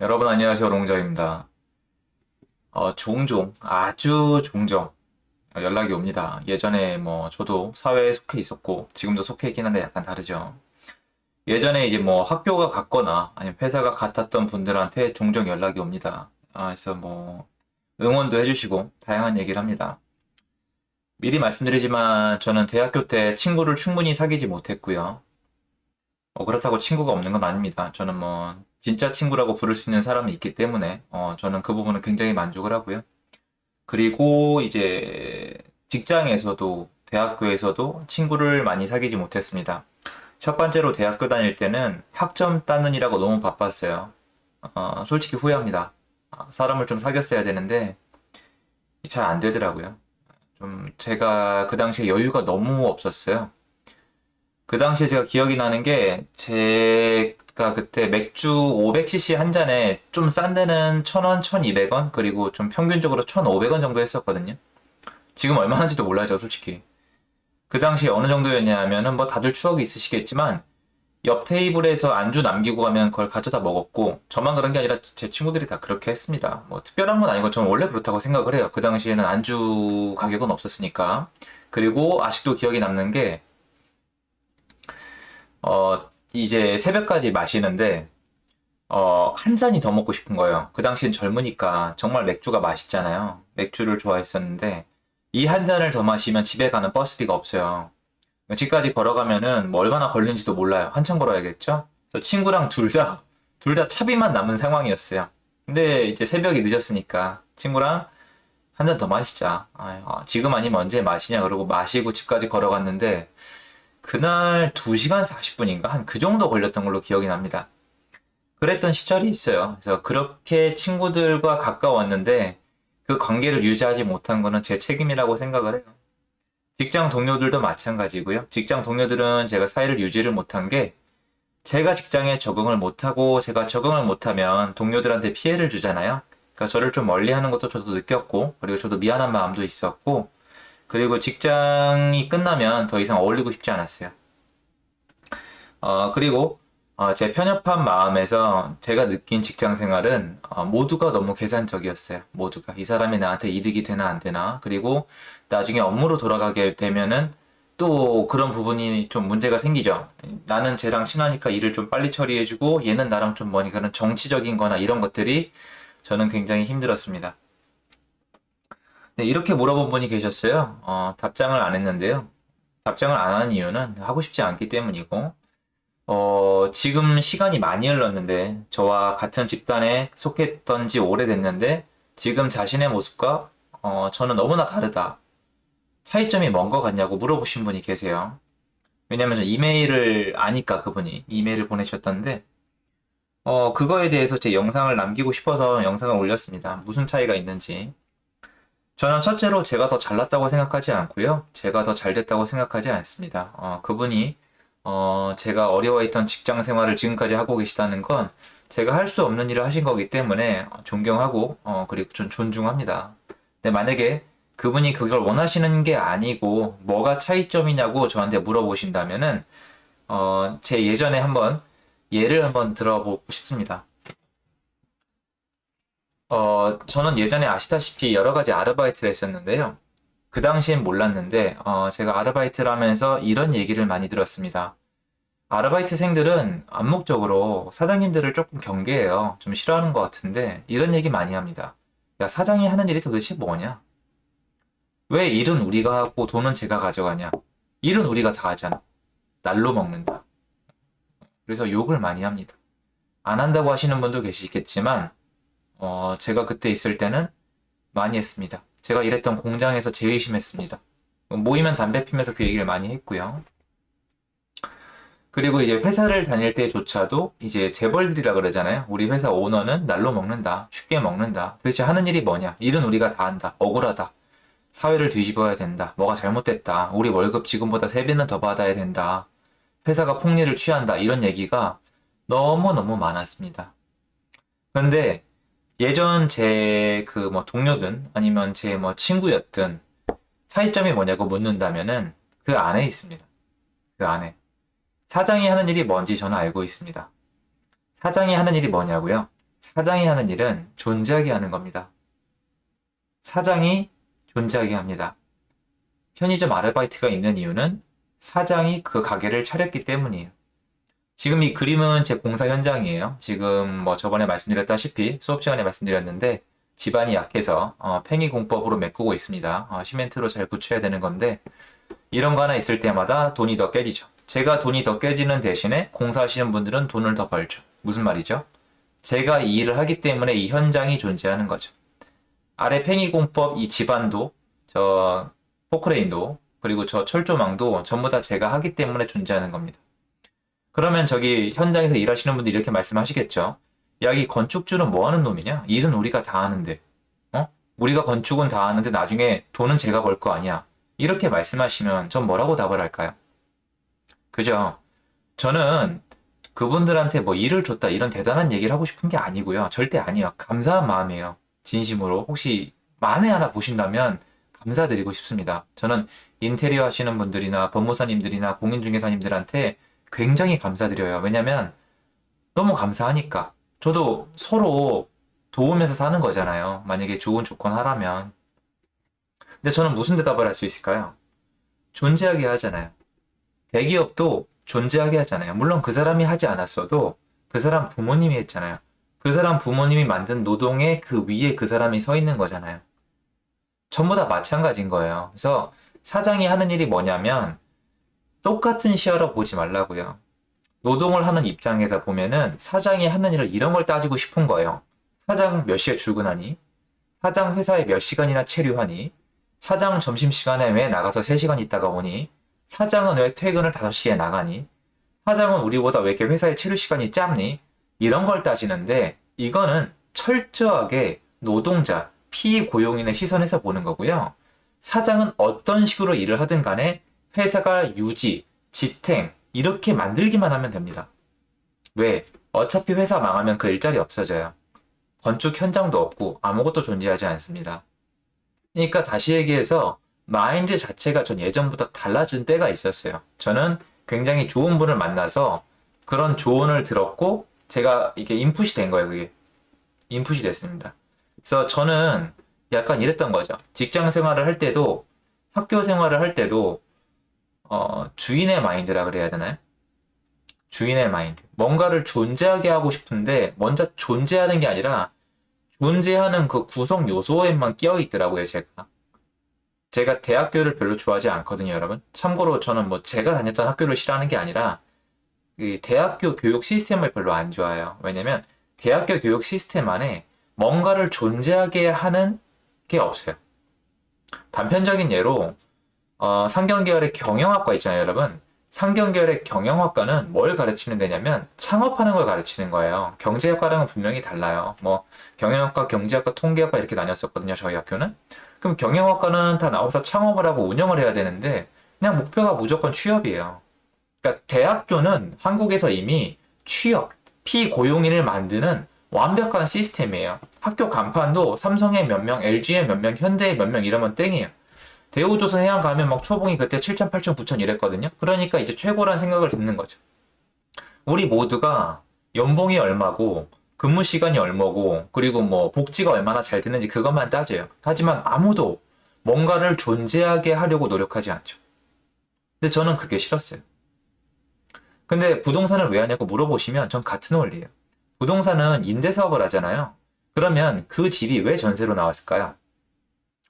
여러분 안녕하세요. 롱저입니다. 종종, 아주 종종 연락이 옵니다. 예전에 뭐 저도 사회에 속해 있었고 지금도 속해 있긴 한데 약간 다르죠. 예전에 이제 뭐 학교가 같거나 아니면 회사가 같았던 분들한테 종종 연락이 옵니다. 그래서 뭐 응원도 해주시고 다양한 얘기를 합니다. 미리 말씀드리지만 저는 대학교 때 친구를 충분히 사귀지 못했고요. 그렇다고 친구가 없는 건 아닙니다. 저는 뭐 진짜 친구라고 부를 수 있는 사람이 있기 때문에 저는 그 부분은 굉장히 만족을 하고요. 그리고 이제 직장에서도 대학교에서도 친구를 많이 사귀지 못했습니다. 첫 번째로 대학교 다닐 때는 학점 따느니라고 너무 바빴어요. 솔직히 후회합니다. 사람을 좀 사귀었어야 되는데 잘 안 되더라고요. 좀 제가 그 당시에 여유가 너무 없었어요. 그 당시에 제가 기억이 나는 게 제가 그때 맥주 500cc 한 잔에 좀 싼 데는 1,000원, 1,200원 그리고 좀 평균적으로 1,500원 정도 했었거든요. 지금 얼마 하는지도 몰라요, 솔직히. 그 당시에 어느 정도였냐 하면은 뭐 다들 추억이 있으시겠지만 옆 테이블에서 안주 남기고 가면 그걸 가져다 먹었고 저만 그런 게 아니라 제 친구들이 다 그렇게 했습니다. 뭐 특별한 건 아니고 저는 원래 그렇다고 생각을 해요. 그 당시에는 안주 가격은 없었으니까. 그리고 아직도 기억이 남는 게 이제 새벽까지 마시는데, 한 잔이 더 먹고 싶은 거예요. 그 당시엔 젊으니까 정말 맥주가 맛있잖아요. 맥주를 좋아했었는데, 이 한 잔을 더 마시면 집에 가는 버스비가 없어요. 집까지 걸어가면은 뭐 얼마나 걸리는지도 몰라요. 한참 걸어야겠죠? 그래서 친구랑 둘 다 차비만 남은 상황이었어요. 근데 이제 새벽이 늦었으니까 친구랑 한 잔 더 마시자. 지금 아니면 언제 마시냐? 그러고 마시고 집까지 걸어갔는데, 그날 2시간 40분인가? 한 그 정도 걸렸던 걸로 기억이 납니다. 그랬던 시절이 있어요. 그래서 그렇게 친구들과 가까웠는데 그 관계를 유지하지 못한 거는 제 책임이라고 생각을 해요. 직장 동료들도 마찬가지고요. 직장 동료들은 제가 사이를 유지를 못한 게 제가 직장에 적응을 못하고 제가 적응을 못하면 동료들한테 피해를 주잖아요. 그러니까 저를 좀 멀리 하는 것도 저도 느꼈고 그리고 저도 미안한 마음도 있었고 그리고 직장이 끝나면 더 이상 어울리고 싶지 않았어요. 그리고 제 편협한 마음에서 제가 느낀 직장 생활은 모두가 너무 계산적이었어요. 모두가. 이 사람이 나한테 이득이 되나 안 되나. 그리고 나중에 업무로 돌아가게 되면은 또 그런 부분이 좀 문제가 생기죠. 나는 쟤랑 친하니까 일을 좀 빨리 처리해주고 얘는 나랑 좀 뭐니 그런 정치적인 거나 이런 것들이 저는 굉장히 힘들었습니다. 네, 이렇게 물어본 분이 계셨어요. 답장을 안 했는데요. 답장을 안 하는 이유는 하고 싶지 않기 때문이고, 지금 시간이 많이 흘렀는데, 저와 같은 집단에 속했던 지 오래됐는데, 지금 자신의 모습과, 저는 너무나 다르다. 차이점이 뭔 것 같냐고 물어보신 분이 계세요. 왜냐면 저 이메일을 아니까 그분이 이메일을 보내셨던데, 그거에 대해서 제 영상을 남기고 싶어서 영상을 올렸습니다. 무슨 차이가 있는지. 저는 첫째로 제가 더 잘났다고 생각하지 않고요. 제가 더 잘됐다고 생각하지 않습니다. 그분이 제가 어려워했던 직장 생활을 지금까지 하고 계시다는 건 제가 할 수 없는 일을 하신 거기 때문에 존경하고 그리고 좀 존중합니다. 근데 만약에 그분이 그걸 원하시는 게 아니고 뭐가 차이점이냐고 저한테 물어보신다면은 제 예전에 한번 예를 한번 들어보고 싶습니다. 저는 예전에 아시다시피 여러 가지 아르바이트를 했었는데요. 그 당시엔 몰랐는데, 제가 아르바이트를 하면서 이런 얘기를 많이 들었습니다. 아르바이트생들은 암묵적으로 사장님들을 조금 경계해요. 좀 싫어하는 것 같은데, 이런 얘기 많이 합니다. 야, 사장이 하는 일이 도대체 뭐냐? 왜 일은 우리가 하고 돈은 제가 가져가냐? 일은 우리가 다 하잖아. 날로 먹는다. 그래서 욕을 많이 합니다. 안 한다고 하시는 분도 계시겠지만, 제가 그때 있을 때는 많이 했습니다. 제가 일했던 공장에서 제일 심했습니다. 모이면 담배 피면서 그 얘기를 많이 했고요. 그리고 이제 회사를 다닐 때조차도 이제 재벌들이라 그러잖아요. 우리 회사 오너는 날로 먹는다. 쉽게 먹는다. 도대체 하는 일이 뭐냐? 일은 우리가 다 한다. 억울하다. 사회를 뒤집어야 된다. 뭐가 잘못됐다. 우리 월급 지금보다 3배는 더 받아야 된다. 회사가 폭리를 취한다. 이런 얘기가 너무너무 많았습니다. 그런데 예전 제 그 뭐 동료든 아니면 제 뭐 친구였든 차이점이 뭐냐고 묻는다면은 그 안에 있습니다. 그 안에. 사장이 하는 일이 뭔지 저는 알고 있습니다. 사장이 하는 일이 뭐냐고요? 사장이 하는 일은 존재하게 하는 겁니다. 사장이 존재하게 합니다. 편의점 아르바이트가 있는 이유는 사장이 그 가게를 차렸기 때문이에요. 지금 이 그림은 제 공사 현장이에요. 지금 뭐 저번에 말씀드렸다시피 수업 시간에 말씀드렸는데 집안이 약해서 팽이 공법으로 메꾸고 있습니다. 시멘트로 잘 붙여야 되는 건데 이런 거 하나 있을 때마다 돈이 더 깨지죠. 제가 돈이 더 깨지는 대신에 공사하시는 분들은 돈을 더 벌죠. 무슨 말이죠? 제가 이 일을 하기 때문에 이 현장이 존재하는 거죠. 아래 팽이 공법 이 집안도 저 포크레인도 그리고 저 철조망도 전부 다 제가 하기 때문에 존재하는 겁니다. 그러면 저기 현장에서 일하시는 분들이 이렇게 말씀하시겠죠. 야, 이 건축주는 뭐 하는 놈이냐? 일은 우리가 다 하는데. 우리가 건축은 다 하는데 나중에 돈은 제가 벌 거 아니야. 이렇게 말씀하시면 전 뭐라고 답을 할까요? 그죠? 저는 그분들한테 뭐 일을 줬다 이런 대단한 얘기를 하고 싶은 게 아니고요. 절대 아니에요. 감사한 마음이에요. 진심으로. 혹시 만에 하나 보신다면 감사드리고 싶습니다. 저는 인테리어 하시는 분들이나 법무사님들이나 공인중개사님들한테 굉장히 감사드려요. 왜냐면 너무 감사하니까. 저도 서로 도우면서 사는 거잖아요. 만약에 좋은 조건 하라면. 근데 저는 무슨 대답을 할 수 있을까요? 존재하게 하잖아요. 대기업도 존재하게 하잖아요. 물론 그 사람이 하지 않았어도 그 사람 부모님이 했잖아요. 그 사람 부모님이 만든 노동의 그 위에 그 사람이 서 있는 거잖아요. 전부 다 마찬가지인 거예요. 그래서 사장이 하는 일이 뭐냐면 똑같은 시야로 보지 말라고요. 노동을 하는 입장에서 보면은 사장이 하는 일을 이런 걸 따지고 싶은 거예요. 사장 몇 시에 출근하니? 사장 회사에 몇 시간이나 체류하니? 사장 점심시간에 왜 나가서 3시간 있다가 오니? 사장은 왜 퇴근을 5시에 나가니? 사장은 우리보다 왜 이렇게 회사에 체류 시간이 짧니? 이런 걸 따지는데 이거는 철저하게 노동자, 피고용인의 시선에서 보는 거고요. 사장은 어떤 식으로 일을 하든 간에 회사가 유지, 지탱 이렇게 만들기만 하면 됩니다. 왜? 어차피 회사 망하면 그 일자리 없어져요. 건축 현장도 없고 아무것도 존재하지 않습니다. 그러니까 다시 얘기해서 마인드 자체가 전 예전부터 달라진 때가 있었어요. 저는 굉장히 좋은 분을 만나서 그런 조언을 들었고 제가 이게 인풋이 된 거예요. 그게 인풋이 됐습니다. 그래서 저는 약간 이랬던 거죠. 직장 생활을 할 때도 학교 생활을 할 때도 주인의 마인드라 그래야 되나요? 주인의 마인드. 뭔가를 존재하게 하고 싶은데 먼저 존재하는 게 아니라 존재하는 그 구성 요소에만 끼어 있더라고요, 제가. 제가 대학교를 별로 좋아하지 않거든요, 여러분. 참고로 저는 뭐 제가 다녔던 학교를 싫어하는 게 아니라 이 대학교 교육 시스템을 별로 안 좋아해요. 왜냐면 대학교 교육 시스템 안에 뭔가를 존재하게 하는 게 없어요. 단편적인 예로 상경계열의 경영학과 있잖아요, 여러분. 상경계열의 경영학과는 뭘 가르치는 데냐면 창업하는 걸 가르치는 거예요. 경제학과랑은 분명히 달라요. 뭐 경영학과, 경제학과, 통계학과 이렇게 나뉘었었거든요, 저희 학교는. 그럼 경영학과는 다 나와서 창업을 하고 운영을 해야 되는데 그냥 목표가 무조건 취업이에요. 그러니까 대학교는 한국에서 이미 취업, 피고용인을 만드는 완벽한 시스템이에요. 학교 간판도 삼성에 몇 명, LG에 몇 명, 현대에 몇 명 이러면 땡이에요. 대우조선 해양 가면 막 초봉이 그때 7천, 8천, 9천 이랬거든요. 그러니까 이제 최고란 생각을 듣는 거죠. 우리 모두가 연봉이 얼마고 근무 시간이 얼마고 그리고 뭐 복지가 얼마나 잘 되는지 그것만 따져요. 하지만 아무도 뭔가를 존재하게 하려고 노력하지 않죠. 근데 저는 그게 싫었어요. 근데 부동산을 왜 하냐고 물어보시면 전 같은 원리예요. 부동산은 임대사업을 하잖아요. 그러면 그 집이 왜 전세로 나왔을까요?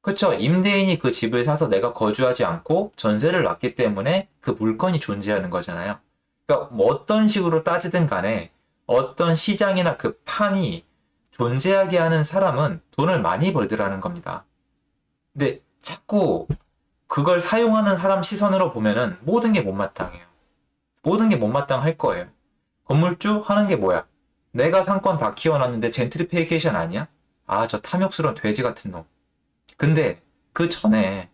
그쵸. 임대인이 그 집을 사서 내가 거주하지 않고 전세를 놨기 때문에 그 물건이 존재하는 거잖아요. 그러니까 뭐 어떤 식으로 따지든 간에 어떤 시장이나 그 판이 존재하게 하는 사람은 돈을 많이 벌더라는 겁니다. 근데 자꾸 그걸 사용하는 사람 시선으로 보면은 모든 게 못마땅해요. 모든 게 못마땅할 거예요. 건물주 하는 게 뭐야? 내가 상권 다 키워놨는데 젠트리피케이션 아니야? 아, 저 탐욕스러운 돼지 같은 놈. 근데 그 전에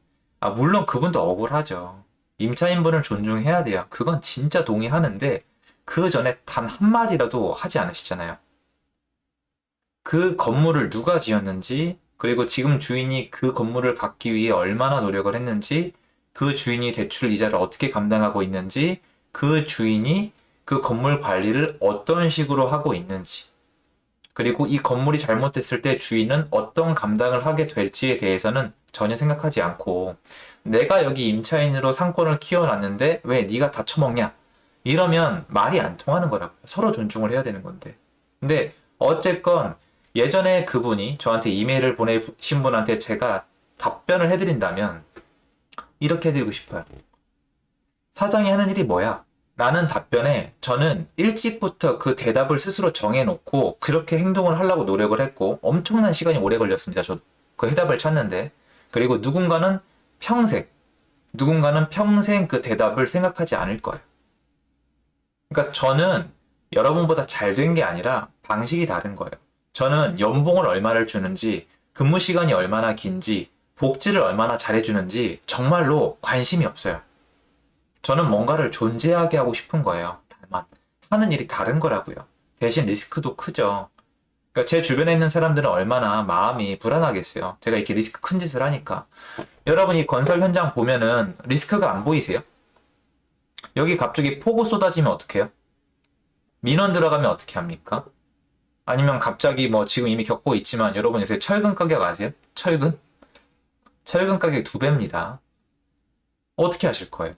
물론 그분도 억울하죠. 임차인분을 존중해야 돼요. 그건 진짜 동의하는데 그 전에 단 한마디라도 하지 않으시잖아요. 그 건물을 누가 지었는지 그리고 지금 주인이 그 건물을 갖기 위해 얼마나 노력을 했는지 그 주인이 대출 이자를 어떻게 감당하고 있는지 그 주인이 그 건물 관리를 어떤 식으로 하고 있는지 그리고 이 건물이 잘못됐을 때 주인은 어떤 감당을 하게 될지에 대해서는 전혀 생각하지 않고 내가 여기 임차인으로 상권을 키워놨는데 왜 네가 다 처먹냐? 이러면 말이 안 통하는 거라고요. 서로 존중을 해야 되는 건데. 근데 어쨌건 예전에 그분이 저한테 이메일을 보내신 분한테 제가 답변을 해드린다면 이렇게 해드리고 싶어요. 사장이 하는 일이 뭐야? 라는 답변에 저는 일찍부터 그 대답을 스스로 정해놓고 그렇게 행동을 하려고 노력을 했고 엄청난 시간이 오래 걸렸습니다. 저 그 해답을 찾는데. 그리고 누군가는 평생 그 대답을 생각하지 않을 거예요. 그러니까 저는 여러분보다 잘 된 게 아니라 방식이 다른 거예요. 저는 연봉을 얼마를 주는지, 근무 시간이 얼마나 긴지, 복지를 얼마나 잘해주는지 정말로 관심이 없어요. 저는 뭔가를 존재하게 하고 싶은 거예요. 다만 하는 일이 다른 거라고요. 대신 리스크도 크죠. 그러니까 제 주변에 있는 사람들은 얼마나 마음이 불안하겠어요. 제가 이렇게 리스크 큰 짓을 하니까. 여러분이 건설 현장 보면은 리스크가 안 보이세요? 여기 갑자기 폭우 쏟아지면 어떡해요? 민원 들어가면 어떻게 합니까? 아니면 갑자기 뭐 지금 이미 겪고 있지만 여러분 요새 철근 가격 아세요? 철근? 철근 가격이 2배입니다. 어떻게 하실 거예요?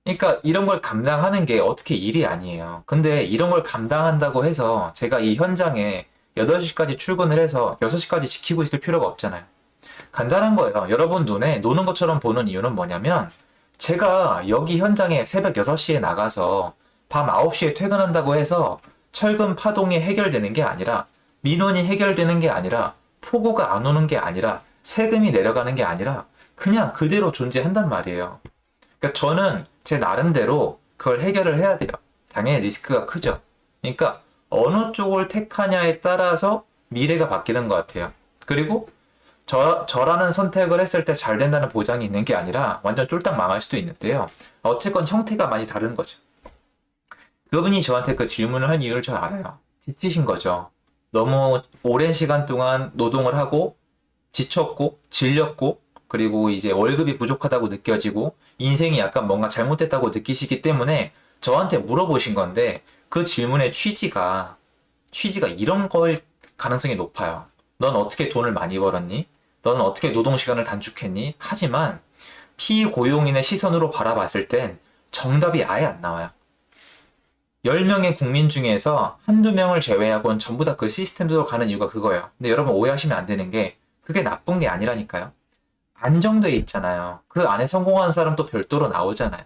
그러니까 이런 걸 감당하는 게 어떻게 일이 아니에요. 근데 이런 걸 감당한다고 해서 제가 이 현장에 8시까지 출근을 해서 6시까지 지키고 있을 필요가 없잖아요. 간단한 거예요. 여러분 눈에 노는 것처럼 보는 이유는 뭐냐면 제가 여기 현장에 새벽 6시에 나가서 밤 9시에 퇴근한다고 해서 철근 파동이 해결되는 게 아니라 민원이 해결되는 게 아니라 폭우가 안 오는 게 아니라 세금이 내려가는 게 아니라 그냥 그대로 존재한단 말이에요. 그러니까 저는 제 나름대로 그걸 해결을 해야 돼요. 당연히 리스크가 크죠. 그러니까 어느 쪽을 택하냐에 따라서 미래가 바뀌는 것 같아요. 그리고 저라는 선택을 했을 때 잘 된다는 보장이 있는 게 아니라 완전 쫄딱 망할 수도 있는데요. 어쨌건 형태가 많이 다른 거죠. 그분이 저한테 그 질문을 한 이유를 저 알아요. 지치신 거죠. 너무 오랜 시간 동안 노동을 하고 지쳤고 질렸고 그리고 이제 월급이 부족하다고 느껴지고 인생이 약간 뭔가 잘못됐다고 느끼시기 때문에 저한테 물어보신 건데 그 질문의 취지가 이런 걸 가능성이 높아요. 넌 어떻게 돈을 많이 벌었니? 넌 어떻게 노동 시간을 단축했니? 하지만 피고용인의 시선으로 바라봤을 땐 정답이 아예 안 나와요. 10명의 국민 중에서 한두 명을 제외하고는 전부 다 그 시스템대로 가는 이유가 그거예요. 근데 여러분 오해하시면 안 되는 게 그게 나쁜 게 아니라니까요. 안정돼 있잖아요. 그 안에 성공하는 사람도 별도로 나오잖아요.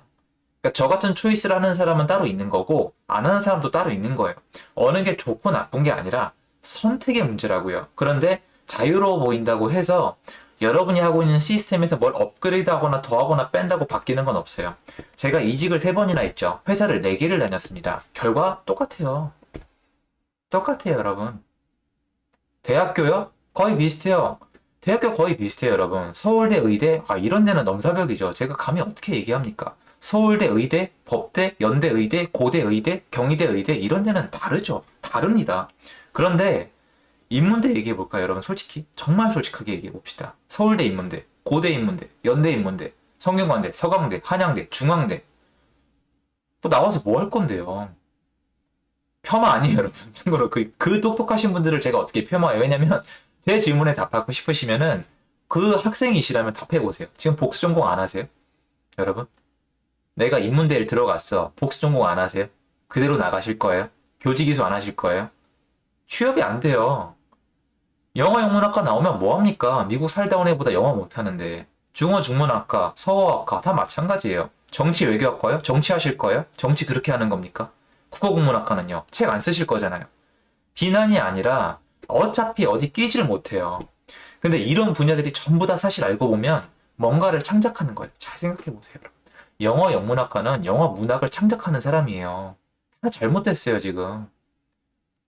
그러니까 저 같은 초이스를 하는 사람은 따로 있는 거고 안 하는 사람도 따로 있는 거예요. 어느 게 좋고 나쁜 게 아니라 선택의 문제라고요. 그런데 자유로워 보인다고 해서 여러분이 하고 있는 시스템에서 뭘 업그레이드하거나 더하거나 뺀다고 바뀌는 건 없어요. 제가 이직을 3번이나 했죠. 회사를 4개를 다녔습니다. 결과 똑같아요. 똑같아요, 여러분. 대학교요? 거의 비슷해요. 대학교 거의 비슷해요, 여러분. 서울대, 의대, 이런 데는 넘사벽이죠. 제가 감히 어떻게 얘기합니까? 서울대, 의대, 법대, 연대, 의대, 고대, 의대, 경희대, 의대, 이런 데는 다르죠. 다릅니다. 그런데 인문대 얘기해 볼까요, 여러분? 솔직히 정말 솔직하게 얘기해 봅시다. 서울대 인문대, 고대 인문대, 연대 인문대, 성균관대, 서강대, 한양대, 중앙대. 뭐 나와서 뭐 할 건데요? 폄하 아니에요, 여러분. 참고로 그 똑똑하신 분들을 제가 어떻게 폄하해요? 왜냐면 제 질문에 답하고 싶으시면은 그 학생이시라면 답해 보세요. 지금 복수 전공 안 하세요? 여러분? 내가 인문대를 들어갔어. 복수 전공 안 하세요? 그대로 나가실 거예요? 교직 이수 안 하실 거예요? 취업이 안 돼요. 영어 영문학과 나오면 뭐합니까? 미국 살다 온 애보다 영어 못하는데. 중어 중문학과, 서어학과 다 마찬가지예요. 정치 외교학과요? 정치 하실 거예요? 정치 그렇게 하는 겁니까? 국어국문학과는요? 책 안 쓰실 거잖아요. 비난이 아니라 어차피 어디 끼지를 못해요. 근데 이런 분야들이 전부 다 사실 알고 보면 뭔가를 창작하는 거예요. 잘 생각해 보세요, 여러분. 영어 영문학과는 영어 문학을 창작하는 사람이에요. 다 잘못됐어요, 지금.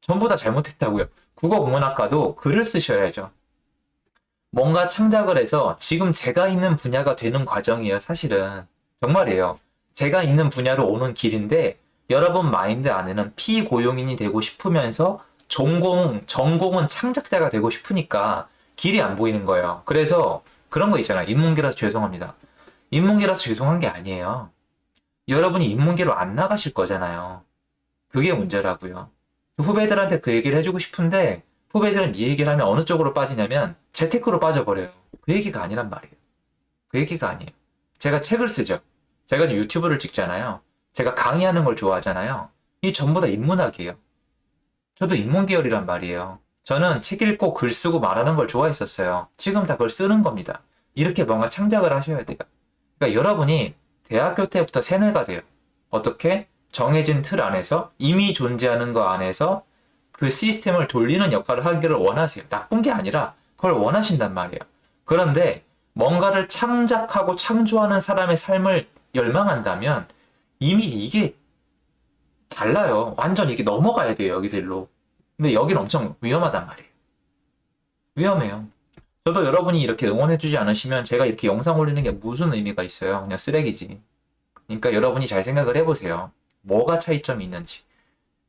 전부 다 잘못했다고요. 국어국문학과도 글을 쓰셔야죠. 뭔가 창작을 해서 지금 제가 있는 분야가 되는 과정이에요, 사실은. 정말이에요. 제가 있는 분야로 오는 길인데 여러분 마인드 안에는 피고용인이 되고 싶으면서 전공은 창작자가 되고 싶으니까 길이 안 보이는 거예요. 그래서 그런 거 있잖아요. 인문계라서 죄송합니다. 인문계라서 죄송한 게 아니에요. 여러분이 인문계로 안 나가실 거잖아요. 그게 문제라고요. 후배들한테 그 얘기를 해주고 싶은데 후배들은 이 얘기를 하면 어느 쪽으로 빠지냐면 재테크로 빠져버려요. 그 얘기가 아니란 말이에요. 그 얘기가 아니에요. 제가 책을 쓰죠. 제가 유튜브를 찍잖아요. 제가 강의하는 걸 좋아하잖아요. 이 전부 다 인문학이에요. 저도 인문계열이란 말이에요. 저는 책 읽고 글 쓰고 말하는 걸 좋아했었어요. 지금 다 그걸 쓰는 겁니다. 이렇게 뭔가 창작을 하셔야 돼요. 그러니까 여러분이 대학교 때부터 세뇌가 돼요. 어떻게? 정해진 틀 안에서 이미 존재하는 거 안에서 그 시스템을 돌리는 역할을 하기를 원하세요. 나쁜 게 아니라 그걸 원하신단 말이에요. 그런데 뭔가를 창작하고 창조하는 사람의 삶을 열망한다면 이미 이게 달라요. 완전 이게 넘어가야 돼요. 여기서 일로. 근데 여긴 엄청 위험하단 말이에요. 위험해요. 저도 여러분이 이렇게 응원해주지 않으시면 제가 이렇게 영상 올리는 게 무슨 의미가 있어요. 그냥 쓰레기지. 그러니까 여러분이 잘 생각을 해보세요. 뭐가 차이점이 있는지.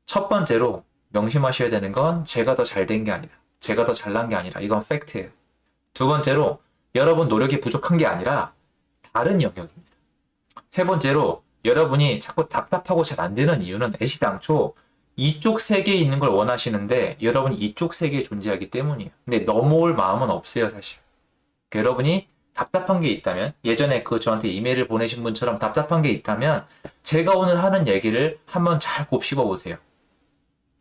첫 번째로 명심하셔야 되는 건 제가 더 잘 된 게 아니다. 제가 더 잘난 게 아니라 이건 팩트예요. 두 번째로 여러분 노력이 부족한 게 아니라 다른 영역입니다. 세 번째로 여러분이 자꾸 답답하고 잘 안 되는 이유는 애시당초 이쪽 세계에 있는 걸 원하시는데 여러분이 이쪽 세계에 존재하기 때문이에요. 근데 넘어올 마음은 없어요, 사실. 여러분이 답답한 게 있다면 예전에 그 저한테 이메일을 보내신 분처럼 답답한 게 있다면 제가 오늘 하는 얘기를 한번 잘 곱씹어 보세요.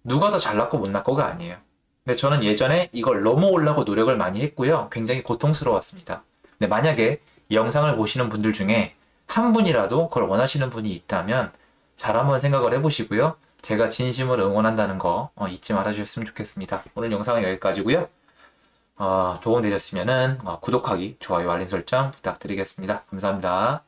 누가 더 잘났고 못났고가 아니에요. 근데 저는 예전에 이걸 넘어오려고 노력을 많이 했고요. 굉장히 고통스러웠습니다. 근데 만약에 이 영상을 보시는 분들 중에 한 분이라도 그걸 원하시는 분이 있다면 잘 한번 생각을 해보시고요. 제가 진심으로 응원한다는 거 잊지 말아주셨으면 좋겠습니다. 오늘 영상은 여기까지고요. 도움되셨으면 구독하기, 좋아요, 알림 설정 부탁드리겠습니다. 감사합니다.